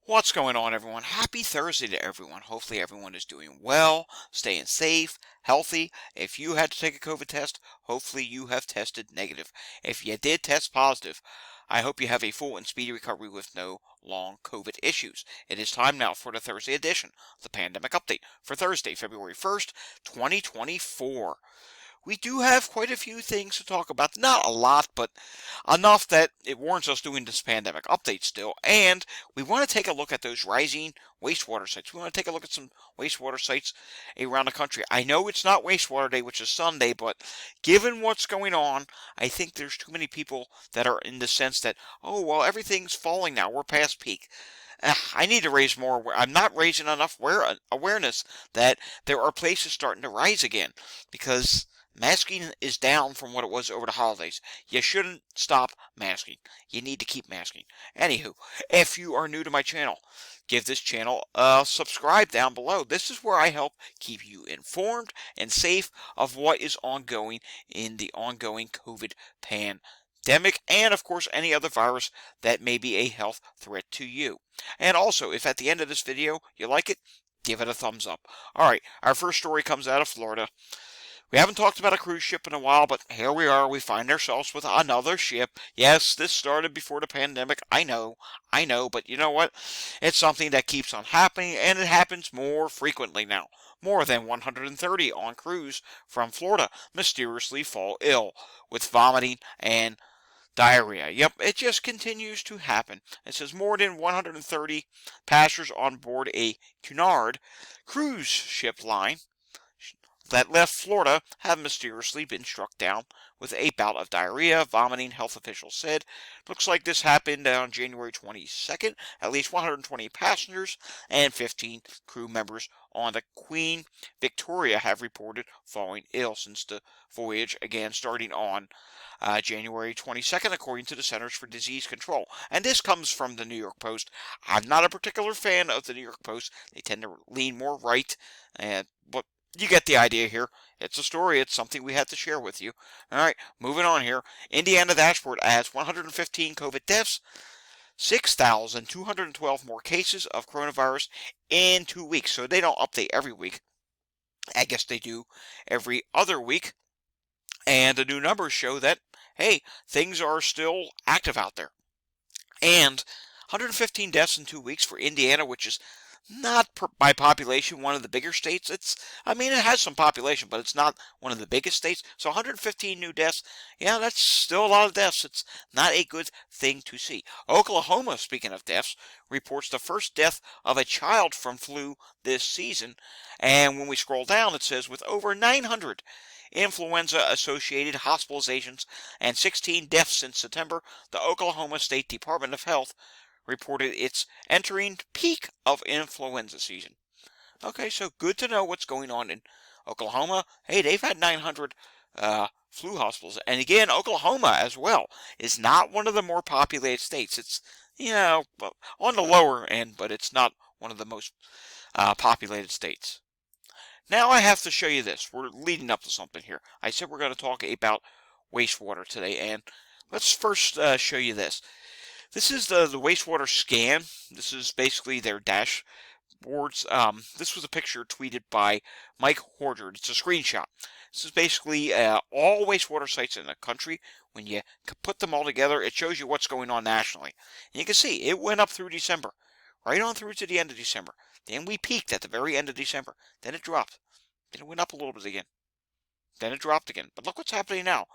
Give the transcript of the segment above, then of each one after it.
What's going on, everyone? Happy Thursday to everyone. Hopefully everyone is doing well, staying safe, healthy. If you had to take a COVID test, hopefully you have tested negative. If you did test positive, I hope you have a full and speedy recovery with no long COVID issues. It is time now for the Thursday edition of the Pandemic Update for Thursday, February 1st, 2024. We do have quite a few things to talk about. Not a lot, but enough that it warrants us doing this pandemic update still. And we want to take a look at those rising wastewater sites. We want to take a look at some wastewater sites around the country. I know it's not Wastewater Day, which is Sunday, but given what's going on, I think there's too many people that are in the sense that, oh, well, everything's falling now. We're past peak. I need to raise more. I'm not raising enough awareness that there are places starting to rise again because masking is down from what it was over the holidays. You shouldn't stop masking. You need to keep masking. Anywho, if you are new to my channel, give this channel a subscribe down below. This is where I help keep you informed and safe of what is ongoing in the ongoing COVID pandemic, and of course any other virus that may be a health threat to you. And also, if at the end of this video you like it, give it a thumbs up. Alright, our first story comes out of Florida. We haven't talked about a cruise ship in a while, but here we are. We find ourselves with another ship. Yes, this started before the pandemic. I know, but you know what? It's something that keeps on happening, and it happens more frequently now. More than 130 on cruise from Florida mysteriously fall ill with vomiting and diarrhea. Yep, it just continues to happen. It says more than 130 passengers on board a Cunard cruise ship line that left Florida have mysteriously been struck down with a bout of diarrhea, vomiting, health officials said. Looks like this happened on January 22nd. At least 120 passengers and 15 crew members on the Queen Victoria have reported falling ill since the voyage again starting on January 22nd, according to the Centers for Disease Control. And this comes from the New York Post. I'm not a particular fan of the New York Post. They tend to lean more right, but you get the idea here. It's a story. It's something we had to share with you. All right, moving on here. Indiana dashboard adds 115 COVID deaths, 6,212 more cases of coronavirus in 2 weeks. So they don't update every week. I guess they do every other week. And the new numbers show that, hey, things are still active out there. And 115 deaths in 2 weeks for Indiana, which is not by population one of the bigger states. It has some population, but it's not one of the biggest states. So 115 new deaths, yeah, that's still a lot of deaths. It's not a good thing to see. Oklahoma, speaking of deaths, reports the first death of a child from flu this season. And when we scroll down, it says with over 900 influenza-associated hospitalizations and 16 deaths since September, the Oklahoma State Department of Health reported it's entering peak of influenza season. Okay, so good to know what's going on in Oklahoma. Hey, they've had 900 flu hospitals. And again, Oklahoma as well is not one of the more populated states. It's, on the lower end, but it's not one of the most populated states. Now I have to show you this. We're leading up to something here. I said we're going to talk about wastewater today, and let's first show you this. This is the wastewater scan. This is basically their dashboards. This was a picture tweeted by Mike Horger. It's a screenshot. This is basically all wastewater sites in the country. When you put them all together, it shows you what's going on nationally. And you can see it went up through December, right on through to the end of December. Then we peaked at the very end of December. Then it dropped. Then it went up a little bit again. Then it dropped again. But look what's happening now.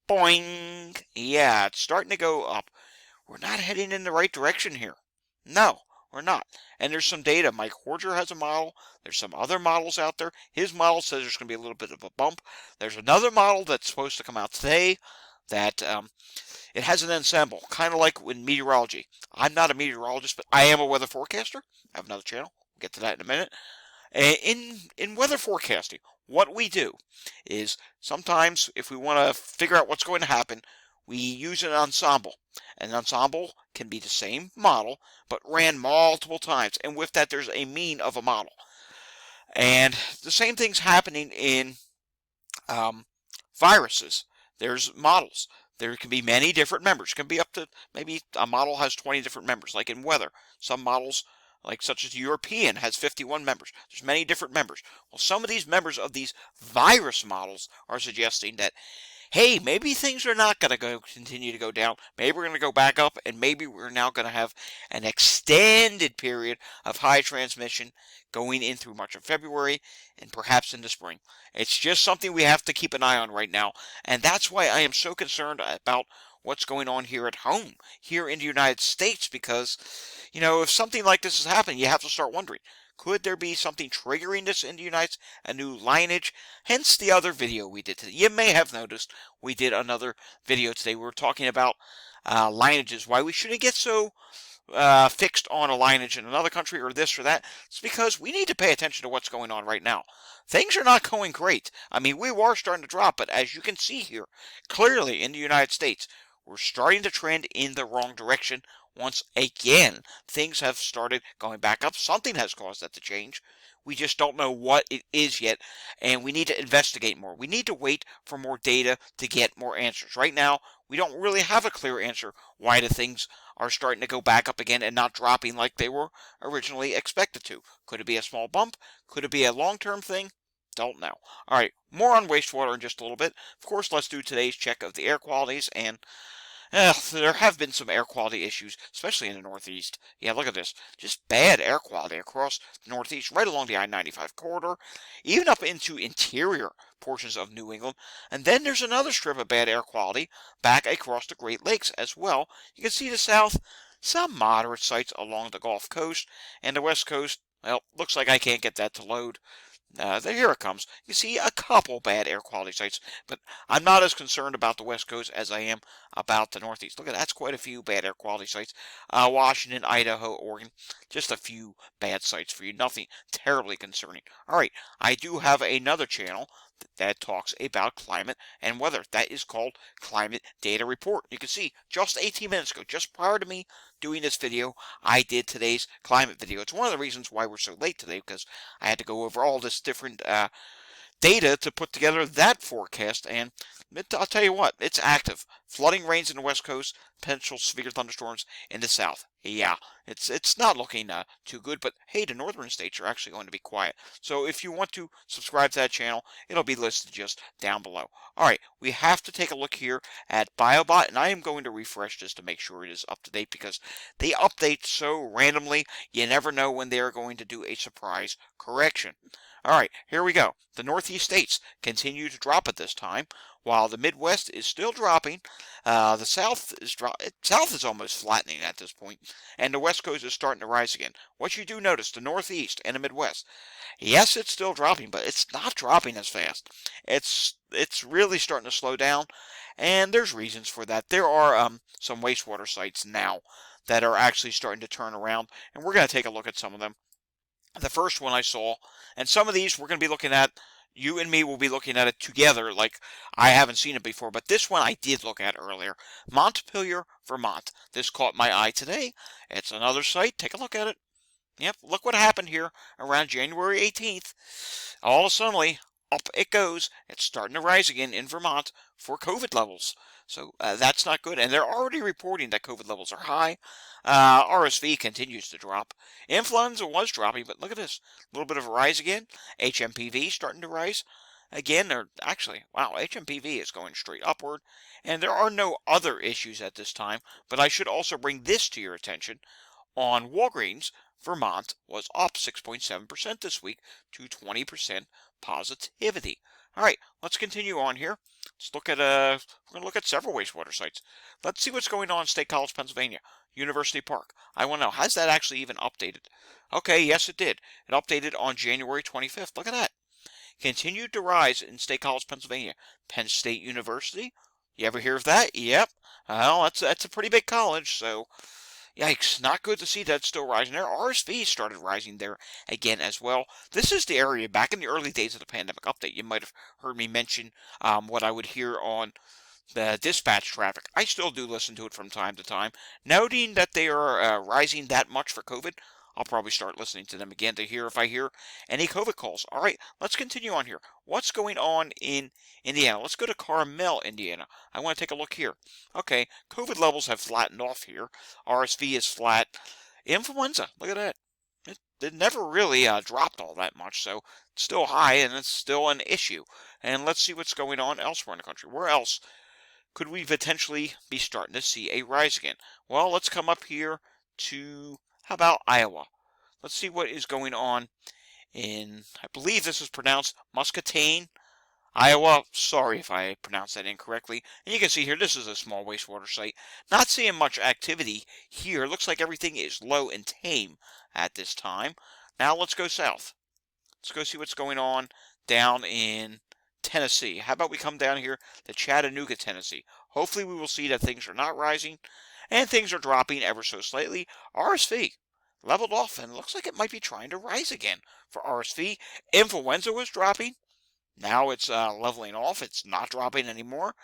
Boing! Yeah, it's starting to go up. We're not heading in the right direction here. No, we're not. And there's some data. Mike Horger has a model. There's some other models out there. His model says there's going to be a little bit of a bump. There's another model that's supposed to come out today that it has an ensemble, kind of like in meteorology. I'm not a meteorologist, but I am a weather forecaster. I have another channel. We'll get to that in a minute. In weather forecasting, what we do is sometimes if we want to figure out what's going to happen, we use an ensemble. An ensemble can be the same model, but ran multiple times. And with that, there's a mean of a model. And the same thing's happening in viruses. There's models. There can be many different members. It can be up to maybe a model has 20 different members, like in weather. Some models like such as the European has 51 members. There's many different members. Well, some of these members of these virus models are suggesting that, hey, maybe things are not going to continue to go down. Maybe we're going to go back up, and maybe we're now going to have an extended period of high transmission going in through much of February and perhaps into spring. It's just something we have to keep an eye on right now, and that's why I am so concerned about what's going on here at home, here in the United States, because, if something like this is happening, you have to start wondering, could there be something triggering this in the United States, a new lineage? Hence the other video we did today. You may have noticed we did another video today. We were talking about lineages, why we shouldn't get so fixed on a lineage in another country or this or that. It's because we need to pay attention to what's going on right now. Things are not going great. I mean, we are starting to drop, but as you can see here, clearly in the United States, we're starting to trend in the wrong direction. Once again, things have started going back up. Something has caused that to change. We just don't know what it is yet, and we need to investigate more. We need to wait for more data to get more answers. Right now, we don't really have a clear answer why the things are starting to go back up again and not dropping like they were originally expected to. Could it be a small bump? Could it be a long-term thing? Don't know. All right, more on wastewater in just a little bit. Of course, let's do today's check of the air qualities, and there have been some air quality issues, especially in the Northeast. Yeah, look at this. Just bad air quality across the Northeast, right along the I-95 corridor, even up into interior portions of New England. And then there's another strip of bad air quality back across the Great Lakes as well. You can see the south, some moderate sites along the Gulf Coast, and the West Coast, well, looks like I can't get that to load. Here it comes. You see a couple bad air quality sites, but I'm not as concerned about the West Coast as I am about the Northeast. Look at that. That's quite a few bad air quality sites. Washington, Idaho, Oregon. Just a few bad sites for you. Nothing terribly concerning. All right. I do have another channel that talks about climate and weather. That is called Climate Data Report. You can see just 18 minutes ago, just prior to me doing this video, I did today's climate video. It's one of the reasons why we're so late today, because I had to go over all this different data to put together that forecast, and I'll tell you what, it's active. Flooding rains in the west coast, potential severe thunderstorms in the south. Yeah, it's not looking too good, but hey, the northern states are actually going to be quiet. So if you want to subscribe to that channel, it'll be listed just down below. All right, we have to take a look here at BioBot, and I am going to refresh this to make sure it is up to date, because they update so randomly, you never know when they are going to do a surprise correction. All right, here we go. The Northeast states continue to drop at this time, while the Midwest is still dropping. The South is almost flattening at this point, and the West Coast is starting to rise again. What you do notice, the Northeast and the Midwest, yes, it's still dropping, but it's not dropping as fast. It's really starting to slow down, and there's reasons for that. There are some wastewater sites now that are actually starting to turn around, and we're going to take a look at some of them. The first one I saw, and some of these we're going to be looking at, you and me will be looking at it together, like I haven't seen it before, but this one I did look at earlier. Montpelier, Vermont. This caught my eye today. It's another site. Take a look at it. Yep, look what happened here around January 18th. All of a sudden, up it goes. It's starting to rise again in Vermont for COVID levels. So that's not good. And they're already reporting that COVID levels are high. RSV continues to drop. Influenza was dropping, but look at this. A little bit of a rise again. HMPV starting to rise. Again, wow, HMPV is going straight upward. And there are no other issues at this time. But I should also bring this to your attention. On Walgreens, Vermont was up 6.7% this week to 20% positivity. All right, let's continue on here. Let's look at we're going to look at several wastewater sites. Let's see what's going on in State College, Pennsylvania, University Park. I want to know, has that actually even updated? Okay, yes it did. It updated on January 25th. Look at that. Continued to rise in State College, Pennsylvania. Penn State University. You ever hear of that? Yep. Well, that's a pretty big college, so yikes, not good to see that still rising there. RSV started rising there again as well. This is the area back in the early days of the pandemic update. You might have heard me mention what I would hear on the dispatch traffic. I still do listen to it from time to time. Noting that they are rising that much for COVID, I'll probably start listening to them again to hear if I hear any COVID calls. All right, let's continue on here. What's going on in Indiana? Let's go to Carmel, Indiana. I want to take a look here. Okay, COVID levels have flattened off here. RSV is flat. Influenza, look at that. it never really dropped all that much, so it's still high and it's still an issue. And let's see what's going on elsewhere in the country. Where else could we potentially be starting to see a rise again? Well, let's come up here to, how about Iowa? Let's see what is going on in, I believe this is pronounced Muscatine, Iowa. Sorry if I pronounced that incorrectly. And you can see here, this is a small wastewater site. Not seeing much activity here. Looks like everything is low and tame at this time. Now let's go south. Let's go see what's going on down in Tennessee. How about we come down here to Chattanooga, Tennessee? Hopefully we will see that things are not rising and things are dropping ever so slightly. RSV leveled off and looks like it might be trying to rise again for RSV. Influenza was dropping. Now it's leveling off. It's not dropping anymore.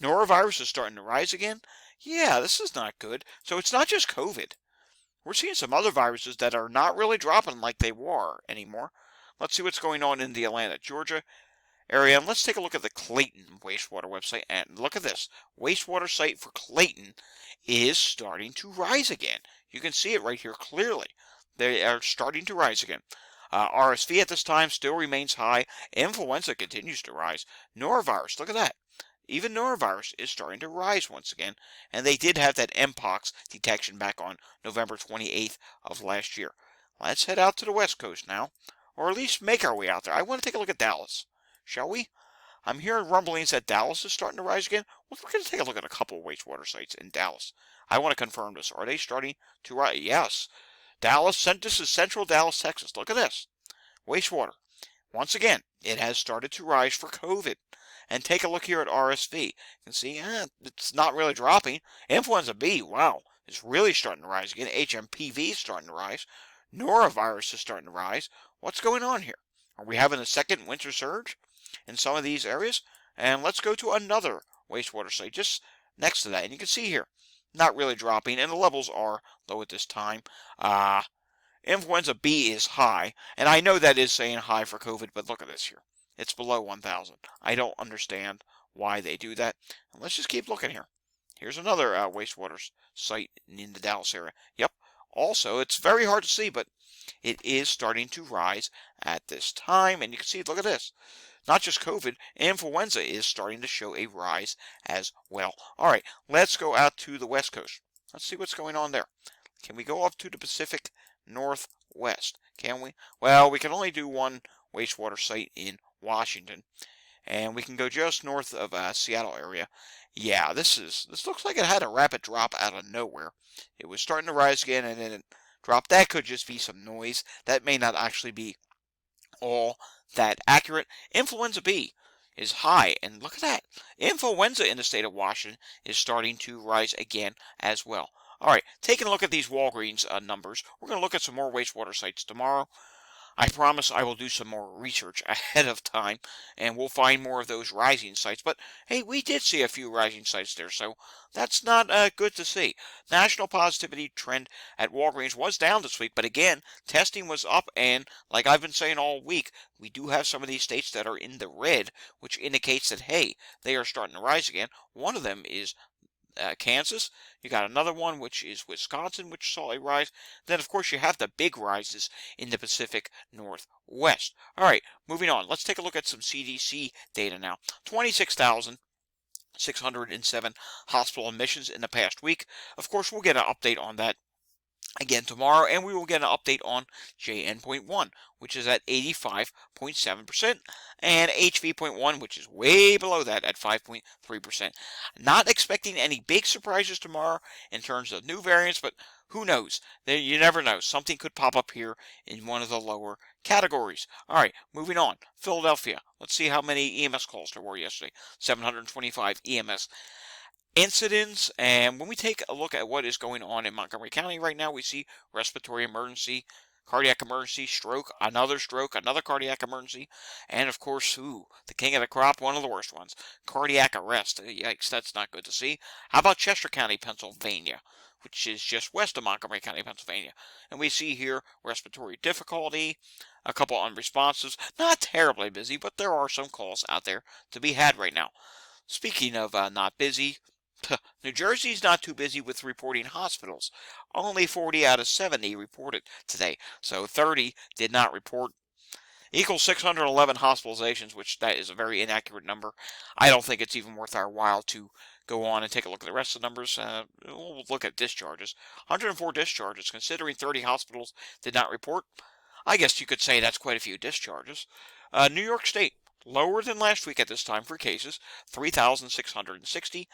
Norovirus is starting to rise again. Yeah, this is not good. So it's not just COVID. We're seeing some other viruses that are not really dropping like they were anymore. Let's see what's going on in the Atlanta, Georgia area. And let's take a look at the Clayton wastewater website. And look at this. Wastewater site for Clayton is starting to rise again. You can see it right here clearly. They are starting to rise again. RSV at this time still remains high. Influenza continues to rise. Norovirus, look at that. Even norovirus is starting to rise once again. And they did have that Mpox detection back on November 28th of last year. Let's head out to the West Coast now. Or at least make our way out there. I want to take a look at Dallas. Shall we? I'm hearing rumblings that Dallas is starting to rise again. Well, we're going to take a look at a couple of wastewater sites in Dallas. I want to confirm this. Are they starting to rise? Yes. Dallas, this is central Dallas, Texas. Look at this. Wastewater. Once again, it has started to rise for COVID. And take a look here at RSV. You can see it's not really dropping. Influenza B, wow, is really starting to rise again. HMPV is starting to rise. Norovirus is starting to rise. What's going on here? Are we having a second winter surge in some of these areas? And let's go to another wastewater site just next to that. And you can see here, not really dropping, and the levels are low at this time. Influenza B is high, and I know that is saying high for COVID, but look at this here. It's below 1,000. I don't understand why they do that. And let's just keep looking here. Here's another wastewater site in the Dallas area. Yep. Also, it's very hard to see, but it is starting to rise at this time. And you can see, look at this. Not just COVID, influenza is starting to show a rise as well. All right, let's go out to the West Coast. Let's see what's going on there. Can we go up to the Pacific Northwest? Can we? Well, we can only do one wastewater site in Washington, and we can go just north of Seattle area. Yeah, this looks like it had a rapid drop out of nowhere. It was starting to rise again, and then it dropped. That could just be some noise. That may not actually be all that accurate. Influenza B is high, and look at that. Influenza in the state of Washington is starting to rise again as well. All right, taking a look at these Walgreens numbers, we're going to look at some more wastewater sites tomorrow. I promise I will do some more research ahead of time, and we'll find more of those rising sites. But, hey, we did see a few rising sites there, so that's not good to see. National positivity trend at Walgreens was down this week, but again, testing was up, and like I've been saying all week, we do have some of these states that are in the red, which indicates that, hey, they are starting to rise again. One of them is Kansas. You got another one, which is Wisconsin, which saw a rise. Then, of course, you have the big rises in the Pacific Northwest. All right, moving on. Let's take a look at some CDC data now. 26,607 hospital admissions in the past week. Of course, we'll get an update on that again tomorrow, and we will get an update on JN.1, which is at 85.7%, and HV.1, which is way below that at 5.3%. Not expecting any big surprises tomorrow in terms of new variants, but who knows? You never know. Something could pop up here in one of the lower categories. All right, moving on. Philadelphia. Let's see how many EMS calls there were yesterday. 725 EMS incidents. And when we take a look at what is going on in Montgomery County right now, we see respiratory emergency, cardiac emergency, stroke, another cardiac emergency, and of course, the king of the crop, one of the worst ones, cardiac arrest. Yikes, that's not good to see. How about Chester County, Pennsylvania, which is just west of Montgomery County, Pennsylvania? And we see here respiratory difficulty, a couple unresponsives, not terribly busy, but there are some calls out there to be had right now. Speaking of not busy, New Jersey's not too busy with reporting hospitals. Only 40 out of 70 reported today, so 30 did not report. Equals 611 hospitalizations, which that is a very inaccurate number. I don't think it's even worth our while to go on and take a look at the rest of the numbers. We'll look at discharges. 104 discharges, considering 30 hospitals did not report. I guess you could say that's quite a few discharges. New York State, lower than last week at this time for cases, 3,660.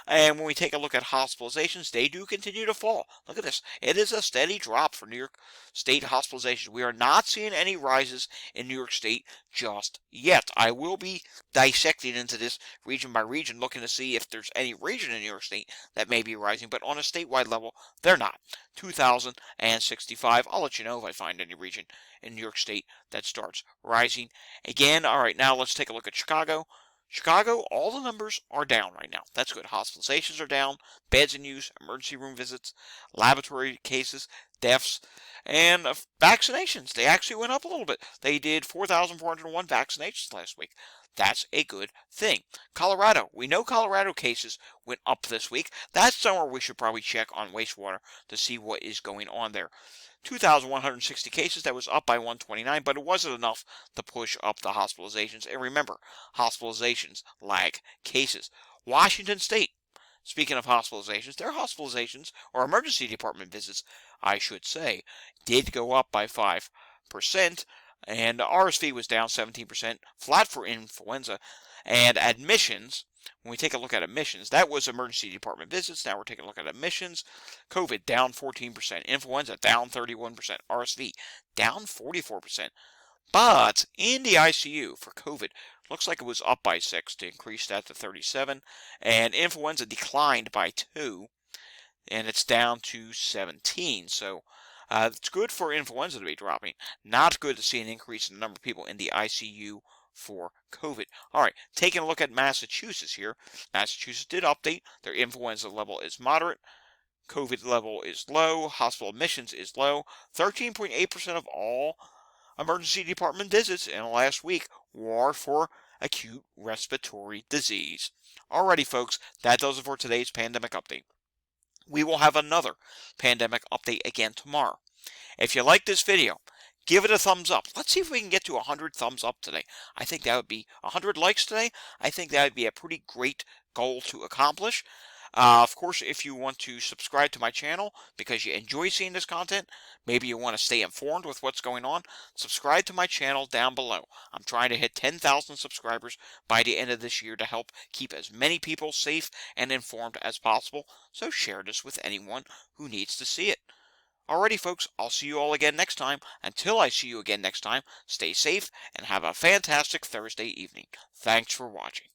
And when we take a look at hospitalizations, they do continue to fall. Look at this. It is a steady drop for New York State hospitalizations. We are not seeing any rises in New York State just yet. I will be dissecting into this region by region, looking to see if there's any region in New York State that may be rising, but on a statewide level, they're not. 2,065. I'll let you know if I find any region in New York State that starts rising again. All right, now let's take a look at Chicago. Chicago, all the numbers are down right now. That's good. Hospitalizations are down, beds in use, emergency room visits, laboratory cases, deaths, and vaccinations. They actually went up a little bit. They did 4,401 vaccinations last week. That's a good thing. Colorado, we know Colorado cases went up this week. That's somewhere we should probably check on Wastewater to see what is going on there. 2,160 cases, that was up by 129, but it wasn't enough to push up the hospitalizations. And remember, hospitalizations lag cases. Washington State, speaking of hospitalizations, their hospitalizations, or emergency department visits, I should say, did go up by 5%, and RSV was down 17%, flat for influenza, and admissions. When we take a look at admissions, that was emergency department visits. Now we're taking a look at admissions. COVID down 14%, influenza down 31%, RSV down 44%. But in the ICU for COVID, looks like it was up by 6 to increase that to 37, and influenza declined by 2, and it's down to 17. So it's good for influenza to be dropping. Not good to see an increase in the number of people in the ICU for COVID. All right, taking a look at Massachusetts here. Massachusetts did update. Their influenza level is moderate. COVID level is low. Hospital admissions is low. 13.8% of all emergency department visits in the last week were for acute respiratory disease. Alrighty, folks, that does it for today's pandemic update. We will have another pandemic update again tomorrow. If you like this video, give it a thumbs up. Let's see if we can get to 100 thumbs up today. I think that would be 100 likes today. I think that would be a pretty great goal to accomplish. Of course, if you want to subscribe to my channel because you enjoy seeing this content, maybe you want to stay informed with what's going on, subscribe to my channel down below. I'm trying to hit 10,000 subscribers by the end of this year to help keep as many people safe and informed as possible, so share this with anyone who needs to see it. Alrighty, folks, I'll see you all again next time. Until I see you again next time, stay safe and have a fantastic Thursday evening. Thanks for watching.